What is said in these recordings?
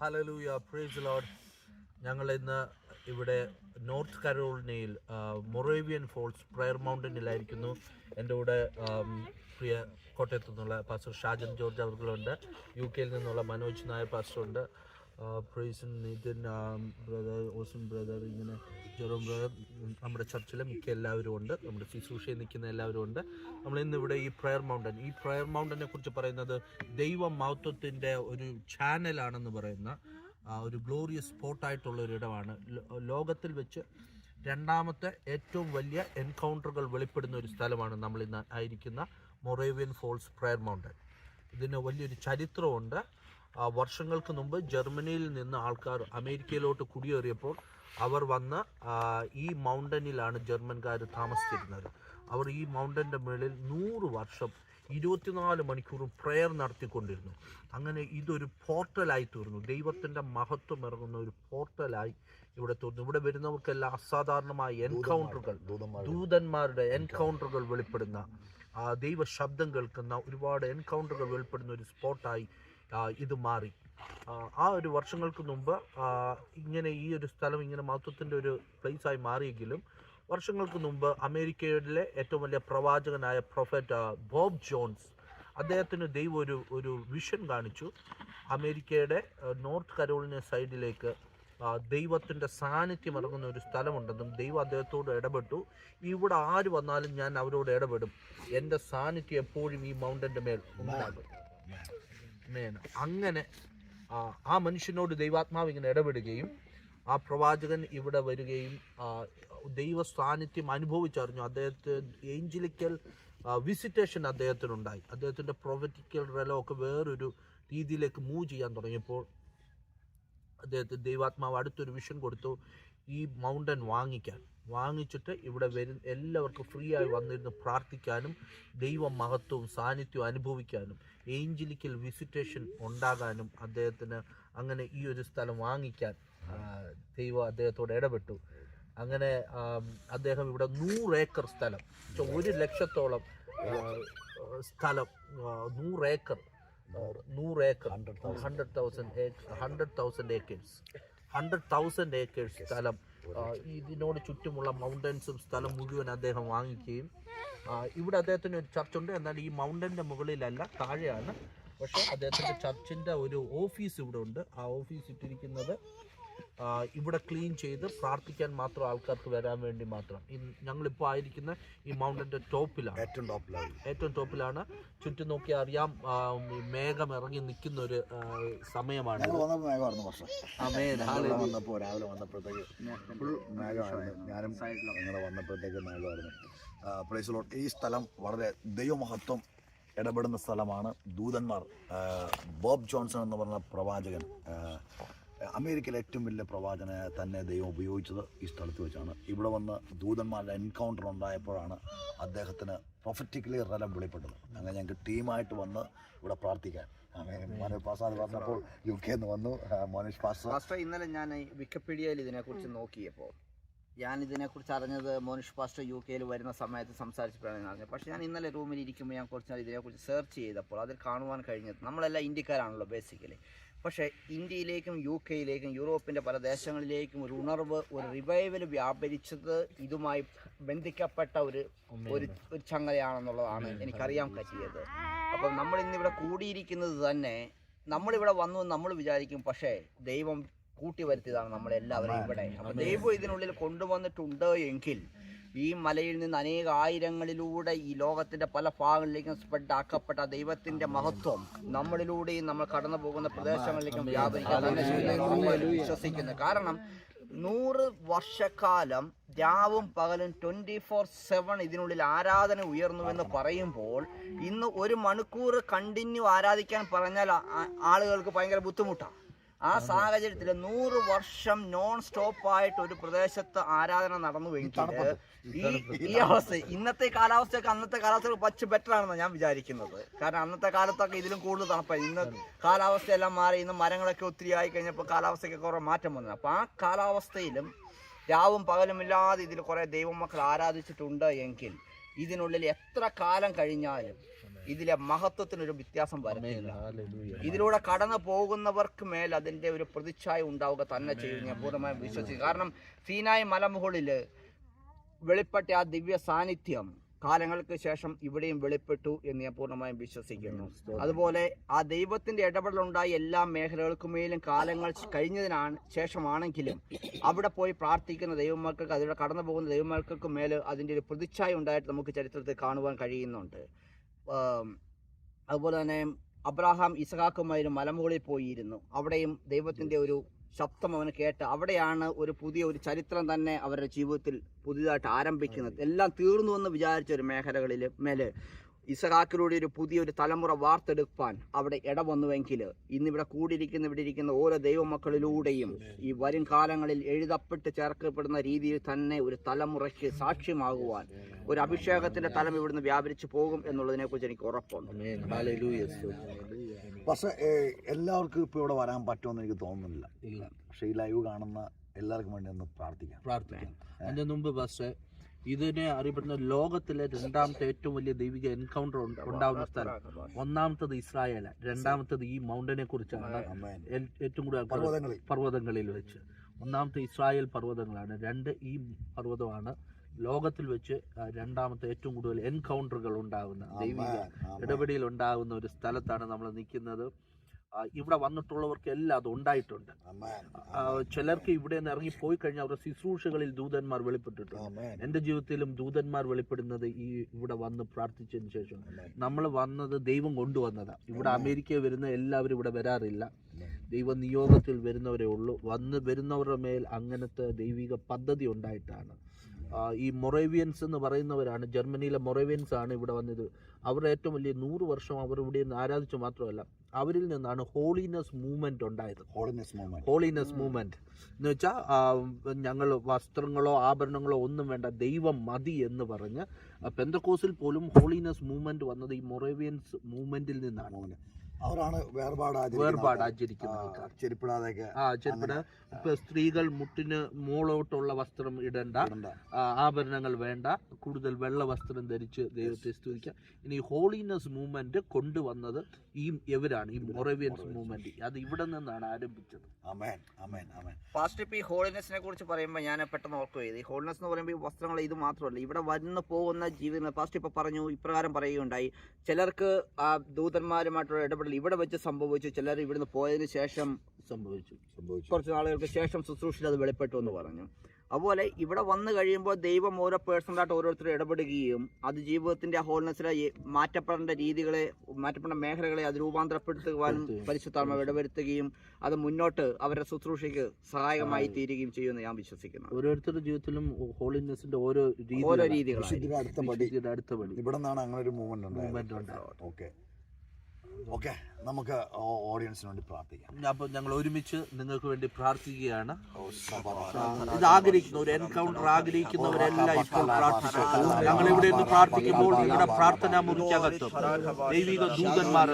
Hallelujah, praise the Lord. ഞങ്ങൾ ഇന്ന് ഇവിടെ നോർത്ത് കരോളിനയിൽ മൊറേവിയൻ ഫോൾസ് പ്രയർ മൗണ്ടനിലായിരിക്കുന്നു. എൻ്റെ കൂടെ പ്രിയ കോട്ടയത്തു നിന്നുള്ള പാസ്റ്റർ ഷാജൻ ജോർജ് അവർകളുണ്ട്. UK നിന്നുള്ള മനോജ് നായർ പാസ്റ്ററുണ്ട്. പ്രൈസ് നിതിൻ ബ്രദർ, ഓസിൻ ബ്രദർ, ഇങ്ങനെ ജെറോം ബ്രദർ, നമ്മുടെ ചർച്ചിലെ മിക്ക എല്ലാവരും ഉണ്ട്. നമ്മുടെ ശുശ്രൂഷയിൽ നിൽക്കുന്ന എല്ലാവരും ഉണ്ട്. നമ്മളിന്നിവിടെ ഈ പ്രയർ മൗണ്ടനെ കുറിച്ച് പറയുന്നത് ദൈവ മഹത്വത്തിൻ്റെ ഒരു ചാനലാണെന്ന് പറയുന്ന ഒരു ഗ്ലോറിയസ് സ്പോട്ടായിട്ടുള്ള ഒരു ഇടമാണ്. ലോകത്തിൽ വെച്ച് രണ്ടാമത്തെ ഏറ്റവും വലിയ എൻകൗണ്ടറുകൾ വെളിപ്പെടുന്ന ഒരു സ്ഥലമാണ് നമ്മളിന്ന് ആയിരിക്കുന്ന മൊറേവിയൻ ഫോൾസ് പ്രയർ മൗണ്ടൻ. ഇതിന് വലിയൊരു ചരിത്രമുണ്ട്. വർഷങ്ങൾക്ക് മുമ്പ് ജർമ്മനിയിൽ നിന്ന് ആൾക്കാർ അമേരിക്കയിലോട്ട് കുടിയേറിയപ്പോൾ അവർ വന്ന് ഈ മൗണ്ടനിലാണ് ജർമ്മൻകാർ താമസിച്ചിരുന്നത്. അവർ ഈ മൗണ്ടൻ്റെ മുകളിൽ 100 വർഷം 24 മണിക്കൂറും പ്രെയർ നടത്തിക്കൊണ്ടിരുന്നു. അങ്ങനെ ഇതൊരു പോർട്ടലായി തീർന്നു. ദൈവത്തിൻ്റെ മഹത്വം ഇറങ്ങുന്ന ഒരു പോർട്ടലായി ഇവിടെ തീർന്നു. ഇവിടെ വരുന്നവർക്കെല്ലാം അസാധാരണമായ എൻകൗണ്ടറുകൾ, ദൂതന്മാരുടെ എൻകൗണ്ടറുകൾ വെളിപ്പെടുന്ന, ദൈവ ശബ്ദം കേൾക്കുന്ന ഒരുപാട് എൻകൗണ്ടറുകൾ വെളിപ്പെടുന്ന ഒരു സ്പോട്ടായി ഇത് മാറി. ആ ഒരു വർഷങ്ങൾക്ക് മുമ്പ് ഇങ്ങനെ ഈ ഒരു സ്ഥലം ഇങ്ങനെ മഹത്വത്തിൻ്റെ ഒരു പ്ലേസായി മാറിയെങ്കിലും വർഷങ്ങൾക്ക് മുമ്പ് അമേരിക്കയിലെ ഏറ്റവും വലിയ പ്രവാചകനായ പ്രൊഫറ്റ് ബോബ് ജോൺസ്, അദ്ദേഹത്തിന് ദൈവം ഒരു വിഷൻ കാണിച്ചു. അമേരിക്കയുടെ നോർത്ത് കരോളിന സൈഡിലേക്ക് ദൈവത്തിൻ്റെ സാന്നിധ്യം ഇറങ്ങുന്ന ഒരു സ്ഥലമുണ്ടെന്നും ദൈവം അദ്ദേഹത്തോട് ഇടപെട്ടു. ഇവിടെ ആര് വന്നാലും ഞാൻ അവരോട് ഇടപെടും, എൻ്റെ സാന്നിധ്യം എപ്പോഴും ഈ മൗണ്ടൻ്റെ മേൽ ഉണ്ടാകും. അങ്ങനെ ആ മനുഷ്യനോട് ദൈവാത്മാവ് ഇങ്ങനെ ഇടപെടുകയും ആ പ്രവാചകൻ ഇവിടെ വരികയും ദൈവ സാന്നിധ്യം അനുഭവിച്ചറിഞ്ഞു. അദ്ദേഹത്തെ ഏഞ്ചലിക്കൽ വിസിറ്റേഷൻ അദ്ദേഹത്തിനുണ്ടായി. അദ്ദേഹത്തിൻ്റെ പ്രൊഫറ്റിക്കൽ റെലമൊക്കെ വേറൊരു രീതിയിലേക്ക് മൂവ് ചെയ്യാൻ തുടങ്ങിയപ്പോൾ അദ്ദേഹത്തിന് ദൈവാത്മാവ് അടുത്തൊരു വിഷൻ കൊടുത്തു, ഈ മൗണ്ടൻ വാങ്ങിച്ചിട്ട് ഇവിടെ എല്ലാവർക്കും ഫ്രീ ആയി വന്നിരുന്ന് പ്രാർത്ഥിക്കാനും ദൈവ മഹത്വവും സാന്നിധ്യവും അനുഭവിക്കാനും ഏഞ്ചലിക്കൽ വിസിറ്റേഷൻ ഉണ്ടാകാനും അദ്ദേഹത്തിന് അങ്ങനെ ഈ ഒരു സ്ഥലം വാങ്ങിക്കാൻ ദൈവം അദ്ദേഹത്തോട് ഇടപെട്ടു. അങ്ങനെ അദ്ദേഹം ഇവിടെ 100 ഏക്കർ സ്ഥലം, 1 ലക്ഷത്തോളം സ്ഥലം, 100 ഏക്കർ 100,000 ഏക്കേഴ്സ് സ്ഥലം, ഇതിനോട് ചുറ്റുമുള്ള മൗണ്ടൻസും സ്ഥലം മുഴുവൻ അദ്ദേഹം വാങ്ങിക്കുകയും ഇവിടെ അദ്ദേഹത്തിന് ഒരു ചർച്ചുണ്ട്. എന്നാൽ ഈ മൗണ്ടൻ്റെ മുകളിലല്ല, താഴെയാണ്. പക്ഷേ അദ്ദേഹത്തിൻ്റെ ചർച്ചിൻ്റെ ഒരു ഓഫീസ് ഇവിടെ ഉണ്ട്. ആ ഓഫീസ് ഇട്ടിരിക്കുന്നത് ഇവിടെ ക്ലീൻ ചെയ്ത് പ്രാർത്ഥിക്കാൻ മാത്രം, ആൾക്കാർക്ക് വരാൻ വേണ്ടി മാത്രം. ഞങ്ങളിപ്പോൾ ആയിരിക്കുന്ന ഈ മൗണ്ടൻ്റെ ഏറ്റവും ടോപ്പിലാണ്. ചുറ്റും നോക്കി അറിയാം, മേഘം ഇറങ്ങി നിൽക്കുന്ന ഒരു സമയമാണ്. രാവിലെ വന്നപ്പോഴത്തേക്ക് ഫുൾ മേഘമായിരുന്നു. ഞാനും ഞങ്ങൾ വന്നപ്പോഴത്തേക്ക് മേഘമായിരുന്നു. Praise Lord. ഈ സ്ഥലം വളരെ ദൈവമഹത്വം ഇടപെടുന്ന സ്ഥലമാണ്. ദൂതന്മാർ, ബോബ് ജോൺസൺ എന്ന് പറഞ്ഞ പ്രവാചകൻ, അമേരിക്കയിലെ ഏറ്റവും വലിയ പ്രവാചകനെ തന്നെ ദൈവം ഉപയോഗിച്ചത് ഈ സ്ഥലത്ത് വെച്ചാണ്. ഇവിടെ വന്ന് ദൂതന്മാരുടെ എൻകൗണ്ടർ ഉണ്ടായപ്പോഴാണ് അദ്ദേഹത്തിന് പ്രൊഫറ്റിക്കലി റെലം വെളിപ്പെട്ടത്. അങ്ങനെ ഞങ്ങൾക്ക് ടീമായിട്ട് വന്ന് ഇവിടെ പ്രാർത്ഥിക്കാൻ മനോജ് പാസ്റ്റർ പറഞ്ഞപ്പോൾ UK വന്നു. മനോജ് പാസ്റ്റർ, ഇന്നലെ ഞാൻ വിക്കിപീഡിയയിൽ ഇതിനെക്കുറിച്ച് നോക്കിയപ്പോൾ ഇതിനെക്കുറിച്ച് അറിഞ്ഞത് മോനിഷ് പാസ്റ്റർ UK വരുന്ന സമയത്ത് സംസാരിച്ചപ്പോഴാണ് അറിഞ്ഞത്. പക്ഷേ ഞാൻ ഇന്നലെ റൂമിൽ ഇരിക്കുമ്പോൾ ഞാൻ കുറച്ച് നാൾ ഇതിനെക്കുറിച്ച് സെർച്ച് ചെയ്തപ്പോൾ അതിൽ കാണുവാൻ കഴിഞ്ഞത്, നമ്മളെല്ലാം ഇന്ത്യക്കാരാണല്ലോ ബേസിക്കലി, പക്ഷേ ഇന്ത്യയിലേക്കും UK യൂറോപ്പിൻ്റെ പല ദേശങ്ങളിലേക്കും ഒരു ഉണർവ്, ഒരു റിവൈവൽ വ്യാപരിച്ചത് ഇതുമായി ബന്ധിക്കപ്പെട്ട ഒരു ചങ്ങലയാണെന്നുള്ളതാണ് എനിക്കറിയാൻ പറ്റിയത്. അപ്പം നമ്മളിന്നിവിടെ കൂടിയിരിക്കുന്നത് തന്നെ നമ്മളിവിടെ വന്നു നമ്മൾ വിചാരിക്കും, പക്ഷേ ദൈവം കൂട്ടി വരുത്തിയതാണ് നമ്മളെല്ലാവരും ഇവിടെ. അപ്പം ദൈവം ഇതിനുള്ളിൽ കൊണ്ടുവന്നിട്ടുണ്ട് എങ്കിൽ ഈ മലയിൽ നിന്ന് അനേക ആയിരങ്ങളിലൂടെ ഈ ലോകത്തിന്റെ പല ഭാഗങ്ങളിലേക്കും സ്പ്രെഡ് ആക്കപ്പെട്ട ദൈവത്തിന്റെ മഹത്വം നമ്മളിലൂടെയും നമ്മൾ കടന്നു പോകുന്ന പ്രദേശങ്ങളിലേക്കും വ്യാപരിക്കാൻ തന്നെ വിശ്വസിക്കുന്നു. കാരണം 100 വർഷക്കാലം രാവും പകലും 24/7 ഇതിനുള്ളിൽ ആരാധന ഉയർന്നുവെന്ന് പറയുമ്പോൾ ഇന്ന് 1 മണിക്കൂർ കണ്ടിന്യൂ ആരാധിക്കാൻ പറഞ്ഞാൽ ആളുകൾക്ക് ഭയങ്കര ബുദ്ധിമുട്ടാണ്. ആ സാഹചര്യത്തിൽ 100 വർഷം നോൺ സ്റ്റോപ്പായിട്ട് ഒരു പ്രദേശത്ത് ആരാധന നടന്നുവെങ്കിൽ ഈ അവസ്ഥ, ഇന്നത്തെ കാലാവസ്ഥയൊക്കെ അന്നത്തെ കാലാവസ്ഥ കുറച്ച് ബെറ്റർ ആണെന്ന് ഞാൻ വിചാരിക്കുന്നത്. കാരണം അന്നത്തെ കാലത്തൊക്കെ ഇതിലും കൂടുതൽ തണുപ്പായി. ഇന്ന് കാലാവസ്ഥയെല്ലാം മാറി, ഇന്ന് മരങ്ങളൊക്കെ ഒത്തിരി ആയി കഴിഞ്ഞപ്പോൾ കാലാവസ്ഥയ്ക്ക് കുറേ മാറ്റം വന്നു. അപ്പോൾ ആ കാലാവസ്ഥയിലും രാവും പകലുമില്ലാതെ ഇതിൽ കുറേ ദൈവമക്കൾ ആരാധിച്ചിട്ടുണ്ട് എങ്കിൽ ഇതിനുള്ളിൽ എത്ര കാലം കഴിഞ്ഞാലും ഇതിലെ മഹത്വത്തിനൊരു വ്യത്യാസം വരുന്നില്ല. ഇതിലൂടെ കടന്നു പോകുന്നവർക്ക് മേൽ അതിൻ്റെ ഒരു പ്രതിച്ഛായ ഉണ്ടാവുക തന്നെ ചെയ്യും. ഞാൻ പൂർണ്ണമായും വിശ്വസിക്കുന്നു. കാരണം സീനായി മലമുകളിൽ വെളിപ്പെട്ട ആ ദിവ്യ സാന്നിധ്യം കാലങ്ങൾക്ക് ശേഷം ഇവിടെയും വെളിപ്പെട്ടു എന്ന് ഞാൻ പൂർണ്ണമായും വിശ്വസിക്കുന്നു. അതുപോലെ ആ ദൈവത്തിന്റെ ഇടപെടലുണ്ടായ എല്ലാ മേഖലകൾക്കുമേലും കാലങ്ങൾ കഴിഞ്ഞതിനാണ് ശേഷമാണെങ്കിലും അവിടെ പോയി പ്രാർത്ഥിക്കുന്ന ദൈവമക്കൾക്ക്, അതിലൂടെ കടന്നു പോകുന്ന ദൈവമക്കൾക്ക് മേൽ അതിൻ്റെ ഒരു പ്രതിച്ഛായ ഉണ്ടായിട്ട് നമുക്ക് ചരിത്രത്തിൽ കാണുവാൻ കഴിയുന്നുണ്ട്. അതുപോലെ തന്നെ അബ്രാഹാം ഇസഹാക്കുമായിരുന്നു മലമുകളിൽ പോയിരുന്നു. അവിടെയും ദൈവത്തിന്റെ ഒരു ശബ്ദം അവന് കേട്ട് അവിടെയാണ് ഒരു പുതിയ ഒരു ചരിത്രം തന്നെ അവരുടെ ജീവിതത്തിൽ പുതിയതായിട്ട് ആരംഭിക്കുന്നത്. എല്ലാം തീർന്നു എന്ന് വിചാരിച്ച ഒരു മേഖലകളിൽ മേലെ ഇസഹാക്കിലൂടെ ഒരു പുതിയൊരു തലമുറ വാർത്തെടുക്കാൻ അവിടെ ഇടവന്നുവെങ്കിൽ ഇന്നിവിടെ ഇവിടെ ഇരിക്കുന്ന ഓരോ ദൈവമക്കളിലൂടെയും ഈ വരും കാലങ്ങളിൽ എഴുതപ്പെട്ട് ചേർക്കപ്പെടുന്ന രീതിയിൽ തന്നെ ഒരു തലമുറയ്ക്ക് സാക്ഷ്യമാകുവാൻ ഒരു അഭിഷേകത്തിന്റെ തലം ഇവിടുന്ന് വ്യാപരിച്ചു പോകും എന്നുള്ളതിനെ കുറിച്ച് എനിക്ക് ഉറപ്പുണ്ട്. പക്ഷേ എല്ലാവർക്കും ഇപ്പോൾ ഇവിടെ വരാൻ പറ്റുമെന്ന് എനിക്ക് തോന്നുന്നില്ല. ഇല്ല. പക്ഷേ ഈ ലൈവ് കാണുന്ന എല്ലാവർക്കും വേണ്ടി ഒന്ന് പ്രാർത്ഥിക്കാം. അതിന്റെ മുമ്പ് പക്ഷേ ഇതിനെ അറിയപ്പെടുന്ന ലോകത്തിലെ രണ്ടാമത്തെ ഏറ്റവും വലിയ ദൈവിക എൻകൗണ്ടർ ഉണ്ടാവുന്ന സ്ഥലം. ഒന്നാമത്തത് ഇസ്രായേൽ, രണ്ടാമത്തത് ഈ മൗണ്ടനെ കുറിച്ചാണ്. ഏറ്റവും കൂടുതൽ പർവ്വതങ്ങളിൽ വെച്ച് ഒന്നാമത്തെ ഇസ്രായേൽ പർവ്വതങ്ങളാണ്, രണ്ട് ഈ പർവ്വതമാണ് ലോകത്തിൽ വെച്ച് രണ്ടാമത്തെ ഏറ്റവും കൂടുതൽ എൻകൗണ്ടറുകൾ ഉണ്ടാകുന്ന ദൈവിക ഇടപെടൽ ഉണ്ടാകുന്ന ഒരു സ്ഥലത്താണ് നമ്മൾ നിൽക്കുന്നത്. ഇവിടെ വന്നിട്ടുള്ളവർക്ക് എല്ലാം അത് ഉണ്ടായിട്ടുണ്ട്. ചിലർക്ക് ഇവിടെ നിന്ന് ഇറങ്ങി പോയി കഴിഞ്ഞാൽ അവരുടെ ശുശ്രൂഷകളിൽ ദൂതന്മാർ വെളിപ്പെട്ടിട്ടുണ്ട്. എൻ്റെ ജീവിതത്തിലും ദൂതന്മാർ വെളിപ്പെടുന്നത് ഈ ഇവിടെ വന്ന് പ്രാർത്ഥിച്ചതിന് ശേഷം. നമ്മൾ വന്നത് ദൈവം കൊണ്ടുവന്നതാണ്. ഇവിടെ അമേരിക്കയിൽ വരുന്ന എല്ലാവരും ഇവിടെ വരാറില്ല. ദൈവ നിയോഗത്തിൽ വരുന്നവരേ ഉള്ളൂ. വരുന്നവരുടെ മേൽ അങ്ങനത്തെ ദൈവിക പദ്ധതി ഉണ്ടായിട്ടാണ്. ഈ മൊറേവിയൻസ് എന്ന് പറയുന്നവരാണ്, ജർമ്മനിയിലെ മൊറേവിയൻസ് ആണ് ഇവിടെ വന്നത്. അവരുടെ ഏറ്റവും വലിയ 100 വർഷം അവർ ഇവിടെ നിന്ന് ആരാധിച്ചു മാത്രമല്ല, അവരിൽ നിന്നാണ് ഹോളിനെസ് മൂവ്മെന്റ് ഉണ്ടായത്. ഹോളിനെസ് മൂവ്മെന്റ് എന്ന് വെച്ചാൽ ഞങ്ങൾ വസ്ത്രങ്ങളോ ആഭരണങ്ങളോ ഒന്നും വേണ്ട, ദൈവം മതി എന്ന് പറഞ്ഞ് പെന്തക്കോസിൽ പോലും ഹോളിനെസ് മൂവ്മെന്റ് വന്നത് ഈ മൊറേവിയൻസ് മൂവ്മെന്റിൽ നിന്നാണ്. അവരാണ് വേർപാട് ആചരിക്കുന്നത്. ഇപ്പൊ സ്ത്രീകൾ മുട്ടിന് മോളോട്ടുള്ള വസ്ത്രം ഇടണ്ട, ആഭരണങ്ങൾ വേണ്ട, കൂടുതൽ വെള്ള വസ്ത്രം ധരിച്ച് ദൈവത്തെ സ്തുതിക്കാം. ഇനി ഹോളിനെസ് മൂവ്മെന്റ് കൊണ്ടുവന്നത് ഇവരാണ്, ഈ മൊറേവിയൻസ് മൂവ്മെന്റ്. അത് ഇവിടെ നിന്നാണ് ആരംഭിച്ചത്. ഫാസ്റ്റ് ഇപ്പൊ ഈ ഹോളിനെസിനെ കുറിച്ച് പറയുമ്പോൾ ഞാൻ പെട്ടെന്ന് ഓർക്കുകയത്, ഈ ഹോളിനെസ് എന്ന് പറയുമ്പോൾ ഈ വസ്ത്രങ്ങൾ ഇത് മാത്രമല്ല, ഇവിടെ വന്നു പോകുന്ന ജീവിതം. ഫാസ്റ്റ് ഇപ്പൊ പറഞ്ഞു, ഇപ്രകാരം പറയുകയുണ്ടായി, ചിലർക്ക് ആ ദൂതന്മാരുമായിട്ടുള്ള ഇടപെടൽ ഇവിടെ വെച്ച് സംഭവിച്ചു, ചിലർ ഇവിടുന്ന് പോയതിനു ശേഷം സംഭവിച്ചു, കുറച്ച് നാളുകൾക്ക് ശേഷം ശുശ്രൂഷയിൽ അത് വെളിപ്പെട്ടു എന്ന് പറഞ്ഞു. അതുപോലെ ഇവിടെ വന്നു കഴിയുമ്പോൾ ദൈവം ഓരോ പേഴ്സണലായിട്ട് ഓരോരുത്തരും ഇടപെടുകയും അത് ജീവിതത്തിന്റെ ഹോൾനെസ്സിലെ മാറ്റപ്പെടേണ്ട രീതികളെ, മാറ്റപ്പെടേണ്ട മേഖലകളെ അത് രൂപാന്തരപ്പെടുത്തുവാനും പരിശുദ്ധാത്മാവ് ഇടവരുത്തുകയും അത് മുന്നോട്ട് അവരുടെ ശുശ്രൂഷയ്ക്ക് സഹായകമായി തീരുകയും ചെയ്യുമെന്ന് ഞാൻ വിശ്വസിക്കുന്നു. ഓരോരുത്തരുടെ ജീവിതത്തിലും ഹോളിനെസിന്റെ ഓരോ രീതികളാണ്. ഇവിടെ നിന്നാണ് അങ്ങനെ ഒരു മൂവ്മെന്റ് ഉണ്ടായത്. ഓക്കെ, നമുക്ക് ഓഡിയൻസിന് വേണ്ടി പ്രാർത്ഥിക്കാം. അപ്പോൾ ഞങ്ങൾ ഒരുമിച്ച് നിങ്ങൾക്ക് വേണ്ടി പ്രാർത്ഥിക്കുകയാണ്. ഇത് ആഗ്രഹിക്കുന്ന ഒരു എൻകൗണ്ടർ ആഗ്രഹിക്കുന്നവരെല്ലാം ഇപ്പോൾ പ്രാർത്ഥിച്ചു. ഞങ്ങൾ ഇവിടെ നിന്ന് പ്രാർത്ഥിക്കുമ്പോൾ നിങ്ങളുടെ പ്രാർത്ഥനാ മുറിക്കകത്തും ദൈവിക ദൂതന്മാർ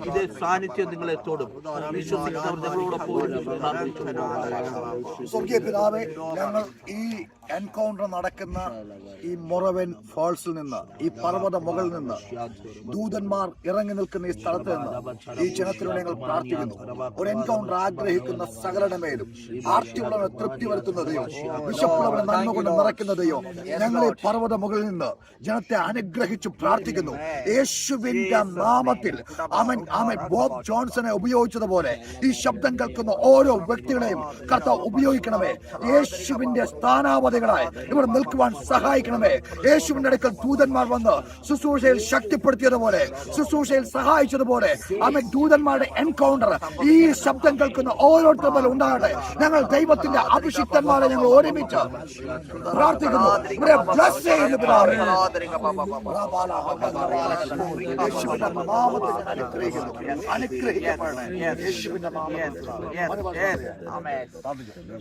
ഇതേ സാന്നിധ്യം നിങ്ങളെ തൊടും. വിശ്വസിക്കുന്നവർ നിങ്ങളോടൊപ്പം പ്രാർത്ഥിച്ചു. സ്വർഗീയ പിതാവേ, ഞങ്ങൾ ഈ എൻകൗണ്ടർ നടക്കുന്ന ഈ മൊറവൻ ഫോൾസിൽ നിന്ന്, ഈ പർവ്വത മുകളിൽ നിന്ന് ദൂതന്മാർ ഇറങ്ങി നിൽക്കുന്ന ഈ സ്ഥലത്ത് നിന്ന് ഈ ജനത്തിലൂടെ ഞങ്ങൾ പ്രാർത്ഥിക്കുന്നു. ഒരു എൻകൗണ്ടർ ആഗ്രഹിക്കുന്ന സകലരുടെ മേലും ആർത്തിയുള്ളവരെ തൃപ്തി വരുത്തുന്നതെയോ വിശപ്പുള്ളവരെ നന്മ കൊണ്ട് നിറയ്ക്കുന്നതെയോ ഞങ്ങൾ ഈ പർവ്വത മുകളിൽ നിന്ന് ജനത്തെ അനുഗ്രഹിച്ചു പ്രാർത്ഥിക്കുന്നു. യേശുവിന്റെ നാമത്തിൽ ആമേൻ ആമേൻ. ബോബ് ജോൺസനെ ഉപയോഗിച്ചതുപോലെ ഈ ശബ്ദം കേൾക്കുന്ന ഓരോ വ്യക്തികളെയും കർത്താവ് ഉപയോഗിക്കണമേ. യേശുവിന്റെ സ്ഥാനാപതികളായി ഇവിടെ നിൽക്കുവാൻ സഹായിക്കണമേ. യേശുവിന്റെ അടുക്കൽ ദൂതന്മാർ വന്ന് ശുശ്രൂഷയിൽ ശക്തിപ്പെടുത്തിയതുപോലെ, ശുശ്രൂഷയിൽ സഹായിച്ചതുപോലെ ആമേൻ, ദൂതന്മാരുടെ എൻകൗണ്ടർ ഈ ശബ്ദം കേൾക്കുന്ന ഓരോരുത്തരും ഉണ്ടാകട്ടെ. ഞങ്ങൾ ദൈവത്തിന്റെ അഭിഷിക്തന്മാരെ ഞങ്ങൾ ഒരുമിച്ച് പ്രാർത്ഥിക്കുന്നു. ഇവരെ ബ്ലസ് ചെയ്യുന്നു പിതാവേ. യേശുവിന്റെ നാമത്തിൽ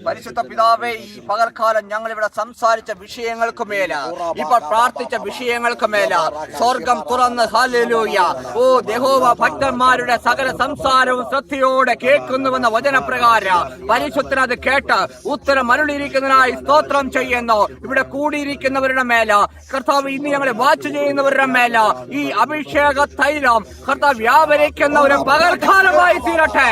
പരിശുദ്ധ പിതാവേ, ഈ പകൽക്കാലം ഞങ്ങൾ ഇവിടെ സംസാരിച്ച വിഷയങ്ങൾക്ക് മേല, ഇപ്പോൾ പ്രാർത്ഥിച്ച വിഷയങ്ങൾക്ക് മേല സ്വർഗം തുറന്ന് ഹല്ലേലൂയ. ഓ യഹോവ ഭക്തന്മാരുടെ സകല സംസാരവും ശ്രദ്ധയോടെ കേൾക്കുന്നുവെന്ന വചനപ്രകാരം പരിശുദ്ധൻ അത് കേട്ട് ഉത്തരം അരുളിയിരിക്കുന്നതിനായി സ്തോത്രം ചെയ്യുന്നു. ഇവിടെ കൂടിയിരിക്കുന്നവരുടെ മേല കർത്താവ്, ഇന്ന് ഞങ്ങളെ വാച്ച് ചെയ്യുന്നവരുടെ മേല ഈ അഭിഷേക തൈലം കർത്താവ് വ്യാപരിക്കുന്ന ഒരു പകൽക്കാലമായി തീരട്ടെ.